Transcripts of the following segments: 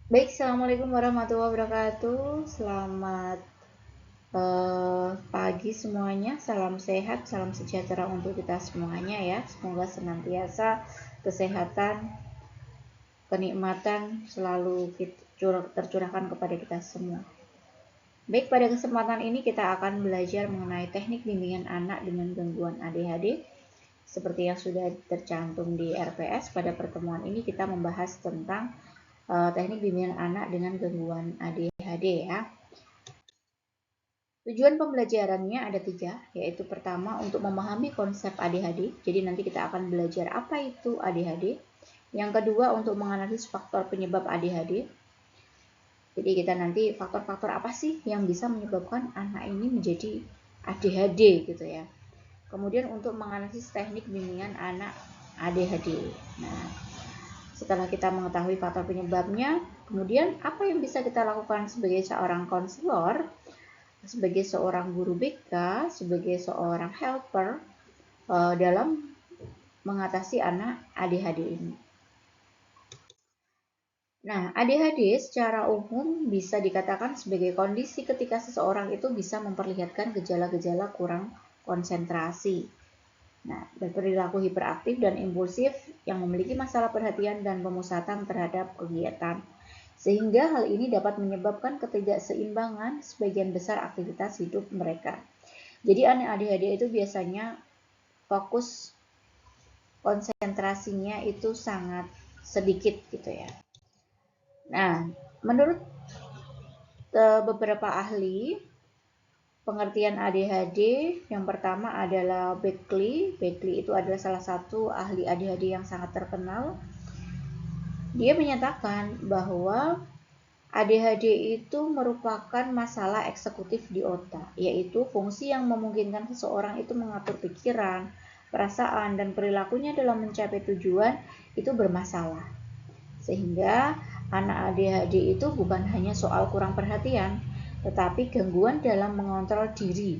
Baik, Assalamualaikum warahmatullahi wabarakatuh. Selamat pagi semuanya. Salam sehat, salam sejahtera untuk kita semuanya ya. Semoga senantiasa kesehatan, kenikmatan selalu tercurahkan kepada kita semua. Baik, pada kesempatan ini kita akan belajar mengenai teknik bimbingan anak dengan gangguan ADHD. Seperti yang sudah tercantum di RPS, pada pertemuan ini kita membahas tentang teknik bimbingan anak dengan gangguan ADHD ya. Tujuan pembelajarannya ada 3, yaitu pertama untuk memahami konsep ADHD, jadi nanti kita akan belajar apa itu ADHD. Yang kedua untuk menganalisis faktor penyebab ADHD, jadi kita nanti faktor-faktor apa sih yang bisa menyebabkan anak ini menjadi ADHD gitu ya. Kemudian untuk menganalisis teknik bimbingan anak ADHD. Nah, setelah kita mengetahui faktor penyebabnya, kemudian apa yang bisa kita lakukan sebagai seorang konselor, sebagai seorang guru BK, sebagai seorang helper dalam mengatasi anak ADHD ini. Nah, ADHD secara umum bisa dikatakan sebagai kondisi ketika seseorang itu bisa memperlihatkan gejala-gejala kurang konsentrasi. Nah, berperilaku hiperaktif dan impulsif yang memiliki masalah perhatian dan pemusatan terhadap kegiatan. Sehingga hal ini dapat menyebabkan ketidakseimbangan sebagian besar aktivitas hidup mereka. Jadi anak ADHD itu biasanya fokus konsentrasinya itu sangat sedikit gitu ya. Nah, menurut beberapa ahli pengertian ADHD, yang pertama adalah Beckley. Beckley itu adalah salah satu ahli ADHD yang sangat terkenal. Dia menyatakan bahwa ADHD itu merupakan masalah eksekutif di otak, yaitu fungsi yang memungkinkan seseorang itu mengatur pikiran, perasaan, dan perilakunya dalam mencapai tujuan itu bermasalah. Sehingga anak ADHD itu bukan hanya soal kurang perhatian, tetapi gangguan dalam mengontrol diri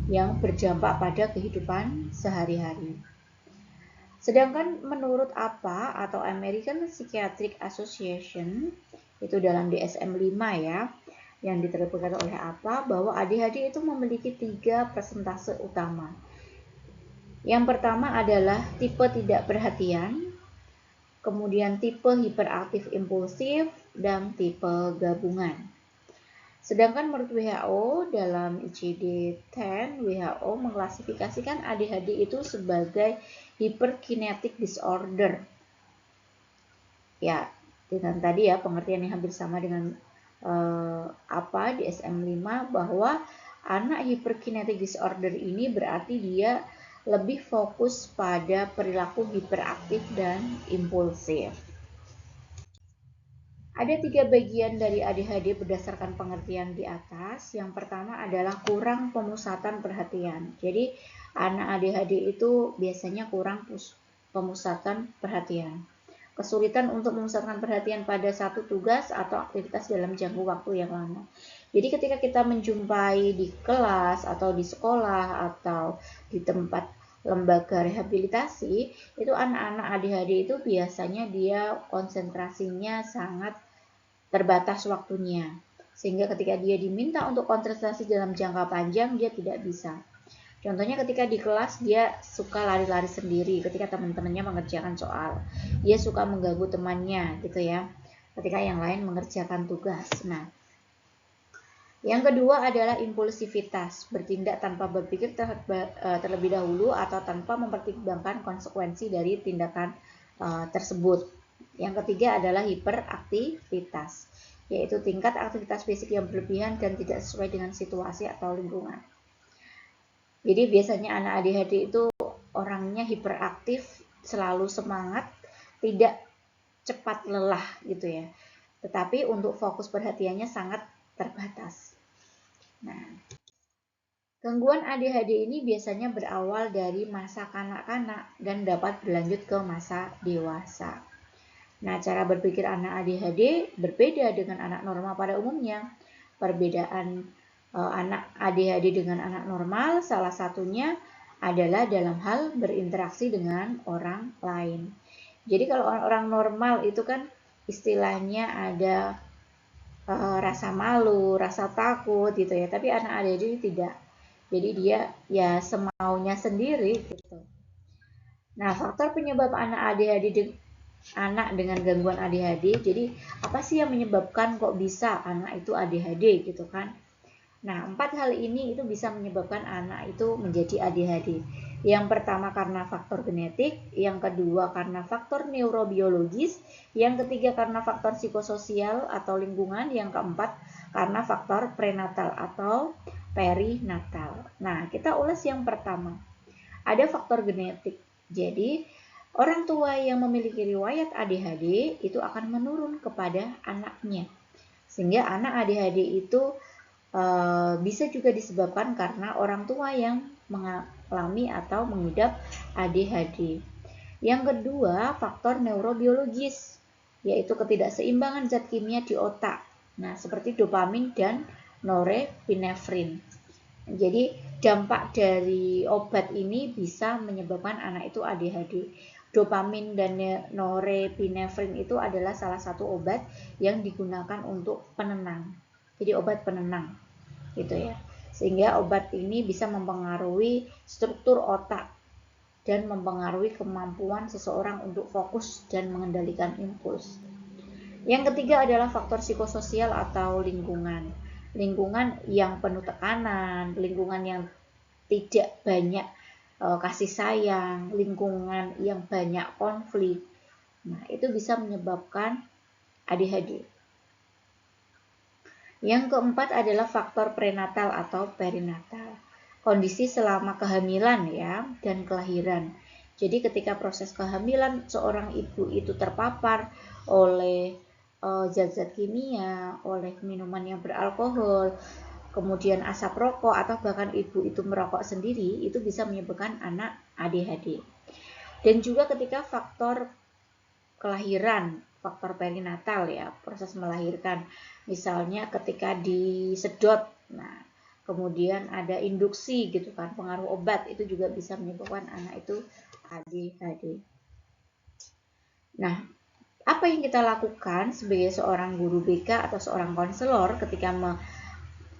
yang berdampak pada kehidupan sehari-hari. Sedangkan menurut APA atau American Psychiatric Association, itu dalam DSM-5 ya, yang diterbitkan oleh APA, bahwa ADHD itu memiliki 3 persentase utama. Yang pertama adalah tipe tidak perhatian, kemudian tipe hiperaktif impulsif, dan tipe gabungan. Sedangkan menurut WHO dalam ICD-10, WHO mengklasifikasikan ADHD itu sebagai hyperkinetic disorder. Ya, dengan tadi ya pengertian yang hampir sama dengan apa di SM5, bahwa anak hyperkinetic disorder ini berarti dia lebih fokus pada perilaku hiperaktif dan impulsif. Ada 3 bagian dari ADHD berdasarkan pengertian di atas. Yang pertama adalah kurang pemusatan perhatian. Jadi anak ADHD itu biasanya kurang pemusatan perhatian. Kesulitan untuk memusatkan perhatian pada satu tugas atau aktivitas dalam jangka waktu yang lama. Jadi ketika kita menjumpai di kelas atau di sekolah atau di tempat lembaga rehabilitasi, itu anak-anak ADHD itu biasanya dia konsentrasinya sangat terbatas waktunya. Sehingga ketika dia diminta untuk konsentrasi dalam jangka panjang, dia tidak bisa. Contohnya ketika di kelas dia suka lari-lari sendiri ketika teman-temannya mengerjakan soal. Dia suka mengganggu temannya gitu ya. Ketika yang lain mengerjakan tugas. Nah, yang kedua adalah impulsivitas, bertindak tanpa berpikir terlebih dahulu atau tanpa mempertimbangkan konsekuensi dari tindakan tersebut. Yang ketiga adalah hiperaktivitas, yaitu tingkat aktivitas fisik yang berlebihan dan tidak sesuai dengan situasi atau lingkungan. Jadi biasanya anak ADHD itu orangnya hiperaktif, selalu semangat, tidak cepat lelah gitu ya. Tetapi untuk fokus perhatiannya sangat terbatas. Nah, gangguan ADHD ini biasanya berawal dari masa kanak-kanak dan dapat berlanjut ke masa dewasa. Nah, cara berpikir anak ADHD berbeda dengan anak normal pada umumnya. Perbedaan anak ADHD dengan anak normal salah satunya adalah dalam hal berinteraksi dengan orang lain. Jadi kalau orang normal itu kan istilahnya ada rasa malu, rasa takut gitu ya. Tapi anak ADHD tidak. Jadi dia ya semaunya sendiri gitu. Nah, faktor penyebab anak dengan gangguan ADHD. Jadi apa sih yang menyebabkan kok bisa anak itu ADHD gitu kan? Nah, 4 hal ini itu bisa menyebabkan anak itu menjadi ADHD. Yang pertama karena faktor genetik, yang kedua karena faktor neurobiologis, yang ketiga karena faktor psikososial atau lingkungan, yang keempat karena faktor prenatal atau perinatal. Nah, kita ulas yang pertama. Ada faktor genetik. Jadi, orang tua yang memiliki riwayat ADHD itu akan menurun kepada anaknya. Sehingga anak ADHD itu bisa juga disebabkan karena orang tua yang mengalami atau mengidap ADHD. Yang kedua, faktor neurobiologis, yaitu ketidakseimbangan zat kimia di otak. Nah, seperti dopamin dan norepinefrin. Jadi, dampak dari obat ini bisa menyebabkan anak itu ADHD. Dopamin dan norepinefrin itu adalah salah satu obat yang digunakan untuk penenang. Jadi obat penenang gitu ya. Sehingga obat ini bisa mempengaruhi struktur otak dan mempengaruhi kemampuan seseorang untuk fokus dan mengendalikan impuls. Yang ketiga adalah faktor psikososial atau lingkungan. Lingkungan yang penuh tekanan, lingkungan yang tidak banyak kasih sayang, lingkungan yang banyak konflik. Nah, itu bisa menyebabkan ADHD. Yang keempat adalah faktor prenatal atau perinatal. Kondisi selama kehamilan ya dan kelahiran. Jadi ketika proses kehamilan seorang ibu itu terpapar oleh zat-zat kimia, oleh minuman yang beralkohol, kemudian asap rokok atau bahkan ibu itu merokok sendiri, itu bisa menyebabkan anak ADHD. Dan juga ketika faktor kelahiran, faktor perinatal ya, proses melahirkan. Misalnya ketika disedot, nah kemudian ada induksi gitu kan, pengaruh obat itu juga bisa menyebabkan anak itu ADHD. Nah, apa yang kita lakukan sebagai seorang guru BK atau seorang konselor ketika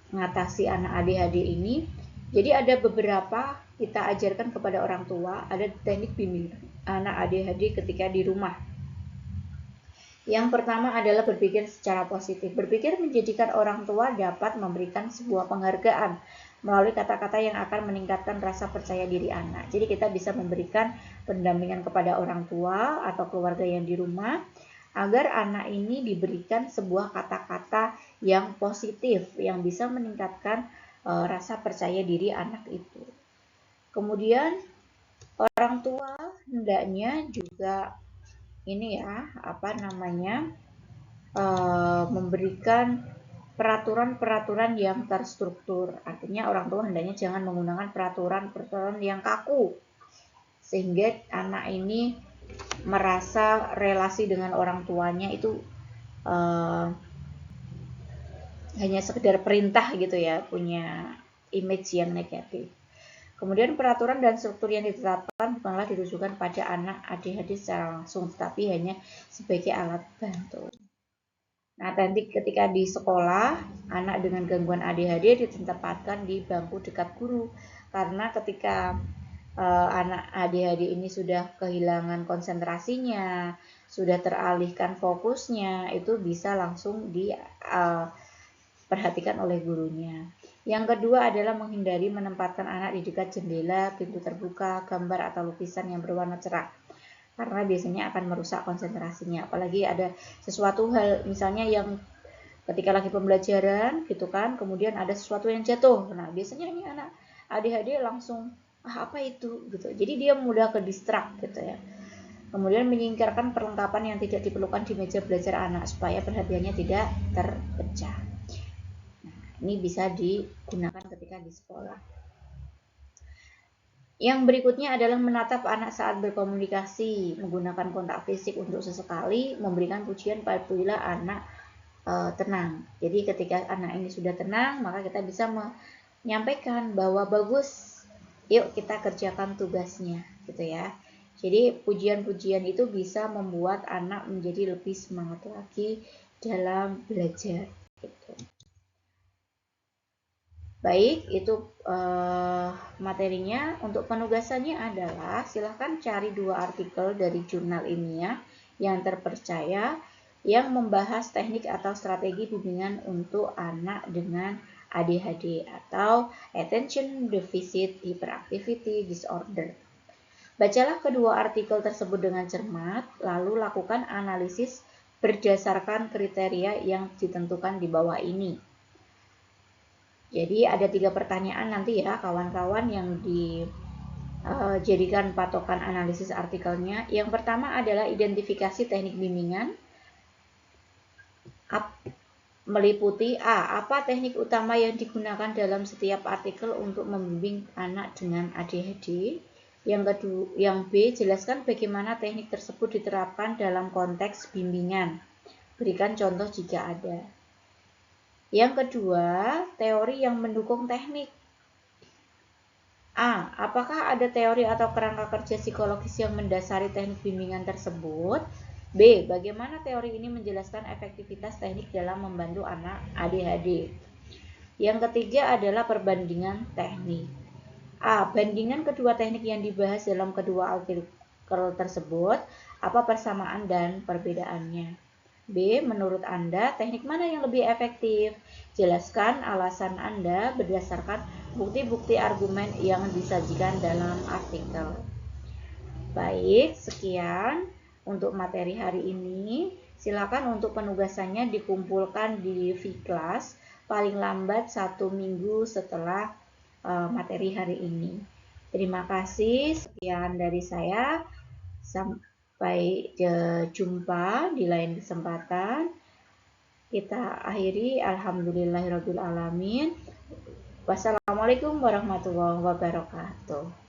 mengatasi anak ADHD ini? Jadi ada beberapa kita ajarkan kepada orang tua, ada teknik bimbingan anak ADHD ketika di rumah. Yang pertama adalah berpikir secara positif. Berpikir menjadikan orang tua dapat memberikan sebuah penghargaan melalui kata-kata yang akan meningkatkan rasa percaya diri anak. Jadi kita bisa memberikan pendampingan kepada orang tua atau keluarga yang di rumah agar anak ini diberikan sebuah kata-kata yang positif yang bisa meningkatkan rasa percaya diri anak itu. Kemudian orang tua hendaknya juga ini ya, memberikan peraturan-peraturan yang terstruktur. Artinya orang tua hendaknya jangan menggunakan peraturan-peraturan yang kaku. Sehingga anak ini merasa relasi dengan orang tuanya itu hanya sekedar perintah gitu ya, punya image yang negatif. Kemudian peraturan dan struktur yang ditetapkan bukanlah ditujukan pada anak ADHD secara langsung, tetapi hanya sebagai alat bantu. Nah, nanti ketika di sekolah, anak dengan gangguan ADHD ditempatkan di bangku dekat guru. Karena ketika anak ADHD ini sudah kehilangan konsentrasinya, sudah teralihkan fokusnya, itu bisa langsung diperhatikan oleh gurunya. Yang kedua adalah menghindari menempatkan anak di dekat jendela, pintu terbuka, gambar atau lukisan yang berwarna cerah. Karena biasanya akan merusak konsentrasinya. Apalagi ada sesuatu hal misalnya yang ketika lagi pembelajaran gitu kan, kemudian ada sesuatu yang jatuh. Nah, biasanya ini anak ADHD langsung apa itu gitu. Jadi dia mudah ke distract gitu ya. Kemudian menyingkirkan perlengkapan yang tidak diperlukan di meja belajar anak supaya perhatiannya tidak terpecah. Ini bisa digunakan ketika di sekolah. Yang berikutnya adalah menatap anak saat berkomunikasi, menggunakan kontak fisik untuk sesekali, memberikan pujian apabila anak tenang. Jadi ketika anak ini sudah tenang, maka kita bisa menyampaikan bahwa bagus, yuk kita kerjakan tugasnya, gitu ya. Jadi pujian-pujian itu bisa membuat anak menjadi lebih semangat lagi dalam belajar. Gitu. Baik, itu materinya. Untuk penugasannya adalah silahkan cari 2 artikel dari jurnal ilmiah yang terpercaya yang membahas teknik atau strategi bimbingan untuk anak dengan ADHD atau Attention Deficit Hyperactivity Disorder. Bacalah kedua artikel tersebut dengan cermat, lalu lakukan analisis berdasarkan kriteria yang ditentukan di bawah ini. Jadi ada 3 pertanyaan nanti ya kawan-kawan yang dijadikan patokan analisis artikelnya. Yang pertama adalah identifikasi teknik bimbingan. Meliputi A. Apa teknik utama yang digunakan dalam setiap artikel untuk membimbing anak dengan ADHD? Yang B. Jelaskan bagaimana teknik tersebut diterapkan dalam konteks bimbingan. Berikan contoh jika ada. Yang kedua, teori yang mendukung teknik. A. Apakah ada teori atau kerangka kerja psikologis yang mendasari teknik bimbingan tersebut? B. Bagaimana teori ini menjelaskan efektivitas teknik dalam membantu anak ADHD? Yang ketiga adalah perbandingan teknik. A. Bandingan kedua teknik yang dibahas dalam kedua artikel tersebut. Apa persamaan dan perbedaannya? B. Menurut Anda, teknik mana yang lebih efektif? Jelaskan alasan Anda berdasarkan bukti-bukti argumen yang disajikan dalam artikel. Baik, sekian untuk materi hari ini. Silakan untuk penugasannya dikumpulkan di V-Class paling lambat 1 minggu setelah materi hari ini. Terima kasih, sekian dari saya. Sampai jumpa di lain kesempatan. Kita akhiri. Alhamdulillahirabbil alamin. Wassalamualaikum warahmatullahi wabarakatuh.